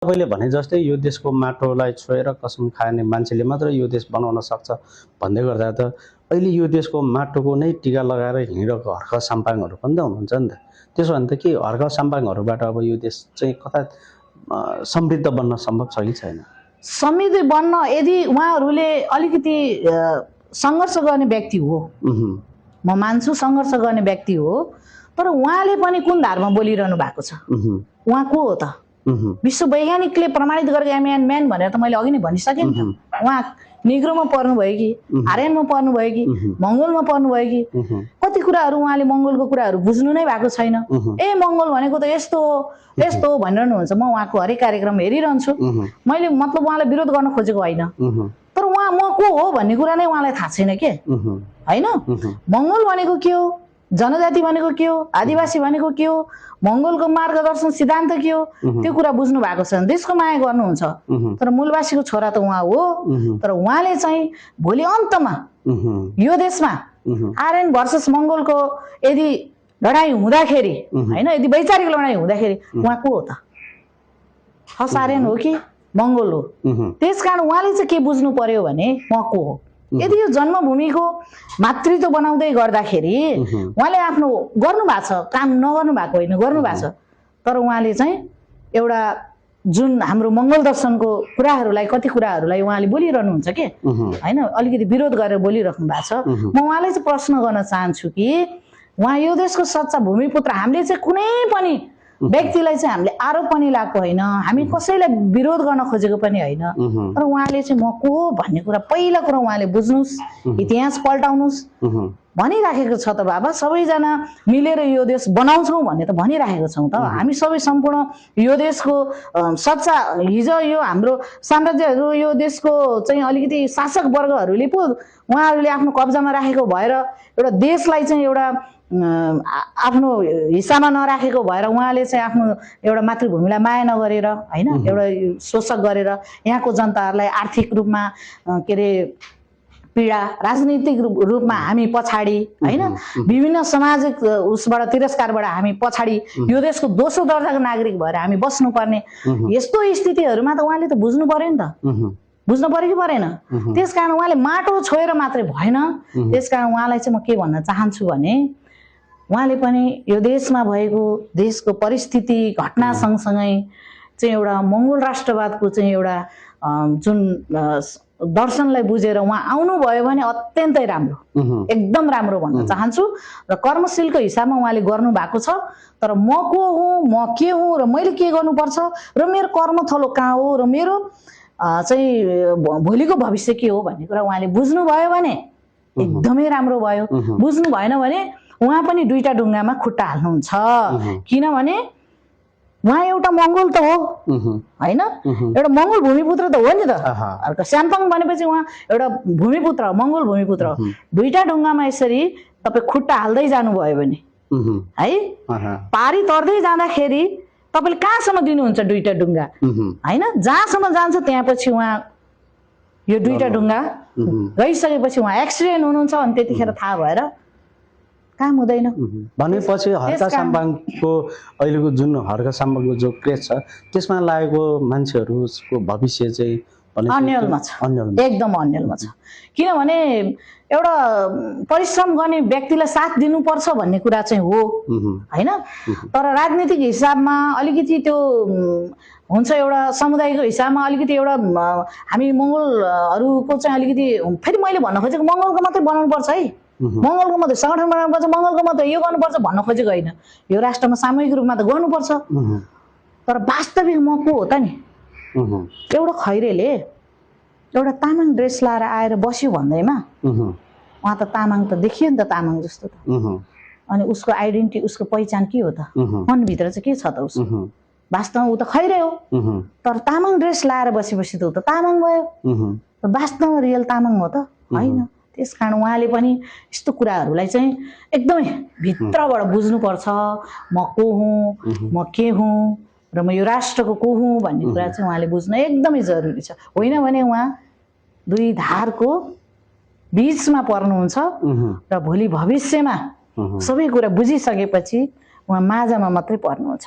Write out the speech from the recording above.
तपाईँले भने जस्तै यो देशको माटोलाई छोएर कसम खाने मान्छेले मात्र यो देश बनाउन सक्छ भन्दै गर्दा त अहिले यो देशको माटोको नै टीका लगाएर हिँडेको हर्क साम्पाङहरू पनि त हुनुहुन्छ नि त। त्यसो भने त के हर्क साम्पाङहरूबाट अब यो देश चाहिँ कता समृद्ध बन्न सम्भव छ कि छैन? समृद्ध बन्न यदि उहाँहरूले अलिकति सङ्घर्ष गर्ने व्यक्ति हो, म मान्छु सङ्घर्ष गर्ने व्यक्ति हो, तर उहाँले पनि कुन धारमा बोलिरहनु भएको छ? उहाँ को हो त? विश्व वैज्ञानिकले प्रमाणित गरेको म्यान भनेर त मैले अघि नै भनिसकेँ नि त। उहाँ निग्रोमा पर्नुभयो कि आर्यनमा पर्नुभयो कि मङ्गोलमा पर्नुभयो कि कति कुराहरू उहाँले मङ्गोलको कुराहरू बुझ्नु नै भएको छैन। ए मङ्गोल भनेको त यस्तो हो यस्तो हो भनिरहनुहुन्छ। म उहाँको हरेक कार्यक्रम हेरिरहन्छु। मैले मतलब उहाँलाई विरोध गर्न खोजेको होइन, तर उहाँ म को हो भन्ने कुरा नै उहाँलाई थाहा छैन के होइन। मङ्गोल भनेको के हो, जनजाति भनेको के हो, आदिवासी भनेको के हो, मङ्गोलको मार्गदर्शन सिद्धान्त के हो, त्यो कुरा बुझ्नु भएको छ। देशको माया गर्नुहुन्छ, तर मूलवासीको छोरा त उहाँ हो। तर उहाँले चाहिँ भोलि अन्तमा यो देशमा आर्यन भर्सेस मङ्गोलको यदि लडाइँ हुँदाखेरि होइन, यदि वैचारिक लडाइँ हुँदाखेरि उहाँ को हो त? खस आर्यन हो कि मङ्गोल हो? त्यसकारण उहाँले चाहिँ के बुझ्नु पर्यो भने म को हो। यदि यो जन्मभूमिको मातृत्व बनाउँदै गर्दाखेरि उहाँले आफ्नो गर्नु भएको छ, काम नगर्नु भएको होइन, गर्नु भएको छ। तर उहाँले चाहिँ एउटा जुन हाम्रो मङ्गल दर्शनको कुराहरूलाई कति कुराहरूलाई उहाँले बोलिरहनुहुन्छ के होइन, अलिकति विरोध गरेर बोलिराख्नु भएको छ। म उहाँलाई चाहिँ प्रश्न गर्न चाहन्छु कि उहाँ यो देशको सच्चा भूमिपुत्र, हामीले चाहिँ कुनै पनि व्यक्तिलाई चाहिँ हामीले आरोप पनि लगाएको होइन, हामी कसैलाई विरोध गर्न खोजेको पनि होइन। तर उहाँले चाहिँ म को हो भन्ने कुरा पहिला कुरा उहाँले बुझ्नुहोस्, इतिहास पल्टाउनुहोस्। भनिराखेको छ त बाबा, सबैजना मिलेर यो देश बनाउँछौँ भन्ने त भनिराखेको छौँ त। हामी सबै सम्पूर्ण यो देशको सच्चा, हिजो यो हाम्रो साम्राज्यहरू यो देशको चाहिँ अलिकति शासक वर्गहरूले पो उहाँहरूले आफ्नो कब्जामा राखेको भएर एउटा देशलाई चाहिँ एउटा आफ्नो हिस्सामा नराखेको भएर उहाँले चाहिँ आफ्नो एउटा मातृभूमिलाई माया नगरेर होइन, एउटा शोषक गरेर यहाँको जनताहरूलाई आर्थिक रूपमा के अरे पीडा, राजनीतिक रूपमा हामी पछाडि होइन, विभिन्न सामाजिक उसबाट तिरस्कारबाट हामी पछाडि यो देशको दोस्रो दर्जाको नागरिक भएर हामी बस्नुपर्ने यस्तो स्थितिहरूमा त उहाँले त बुझ्नु पर्यो नि त। बुझ्नु पर्यो कि परेन? त्यसकारण उहाँले माटो छोएर मात्रै भएन। त्यसकारण उहाँलाई चाहिँ म के भन्न चाहन्छु भने उहाँले पनि यो देशमा भएको देशको परिस्थिति घटना सँगसँगै चाहिँ एउटा मङ्गोल राष्ट्रवादको चाहिँ एउटा जुन दर्शनलाई बुझेर उहाँ आउनुभयो भने अत्यन्तै राम्रो, एकदम राम्रो भन्न चाहन्छु। र कर्मशीलको हिसाबमा उहाँले गर्नु भएको छ। तर म को हुँ, म के हुँ र मैले के गर्नुपर्छ र मेरो कर्मथलो कहाँ हो र मेरो चाहिँ भोलिको भविष्य के हो भन्ने कुरा उहाँले बुझ्नुभयो भने एकदमै राम्रो भयो। बुझ्नु भएन भने उहाँ पनि दुईटा ढुङ्गामा खुट्टा हाल्नुहुन्छ। किनभने उहाँ एउटा मङ्गोल त हो होइन, एउटा मङ्गोल भूमिपुत्र त हो नि त। अर्को स्याम्पङ भनेपछि उहाँ एउटा भूमिपुत्र, मङ्गोल भूमिपुत्र हो। दुईटा ढुङ्गामा यसरी तपाईँ खुट्टा हाल्दै जानुभयो भने है, पारी तर्दै जाँदाखेरि तपाईँले कहाँसम्म दिनुहुन्छ दुईटा ढुङ्गा होइन, जहाँसम्म जान्छ त्यहाँ पछि उहाँ यो दुईटा ढुङ्गा गइसकेपछि उहाँ एक्सिडेन्ट हुनुहुन्छ। अनि त्यतिखेर थाहा भएर काम हुँदैन। भनेपछि हर्क साम्पाङको अहिलेको जुन हर्क साम्पाङको जो क्रेज छ त्यसमा लागेको मान्छेहरूको भविष्य चाहिँ अन्यलमा छ, एकदम अन्यलमा छ। किनभने एउटा परिश्रम गर्ने व्यक्तिलाई साथ दिनुपर्छ भन्ने कुरा चाहिँ हो होइन, तर राजनीतिक हिसाबमा अलिकति त्यो हुन्छ, एउटा समुदायको हिसाबमा अलिकति एउटा हामी मङ्गोलहरूको चाहिँ अलिकति फेरि मैले भन्न खोजेको मङ्गोलको मात्रै बनाउनुपर्छ है, मङ्गोलको मात्रै सङ्गठन बनाउनुपर्छ, मङ्गोलको मात्रै यो गर्नुपर्छ भन्न खोजेको होइन। यो राष्ट्रमा सामूहिक रूपमा त गर्नुपर्छ। तर वास्तविक म को हो त नि? एउटा खैरेले एउटा तामाङ ड्रेस लाएर आएर बस्यो भन्दैमा उहाँ त तामाङ त देखियो नि त, तामाङ जस्तो त। अनि उसको आइडेन्टिटी, उसको पहिचान के हो त? मनभित्र चाहिँ के छ त उसको? वास्तवमा ऊ त खैरे हो, तर तामाङ ड्रेस लाएर बसेपछि त ऊ त तामाङ भयो। वास्तवमा रियल तामाङ हो त होइन। त्यसकारण उहाँले पनि यस्तो कुराहरूलाई चाहिँ एकदमै भित्रबाट बुझ्नुपर्छ। म को हुँ, म के हुँ र म यो राष्ट्रको को हुँ भन्ने कुरा चाहिँ उहाँले बुझ्न एकदमै जरुरी छ। होइन भने उहाँ दुई धारको बीचमा पर्नुहुन्छ र भोलि भविष्यमा सबै कुरा बुझिसकेपछि उहाँ माझमा मात्रै पर्नुहुन्छ।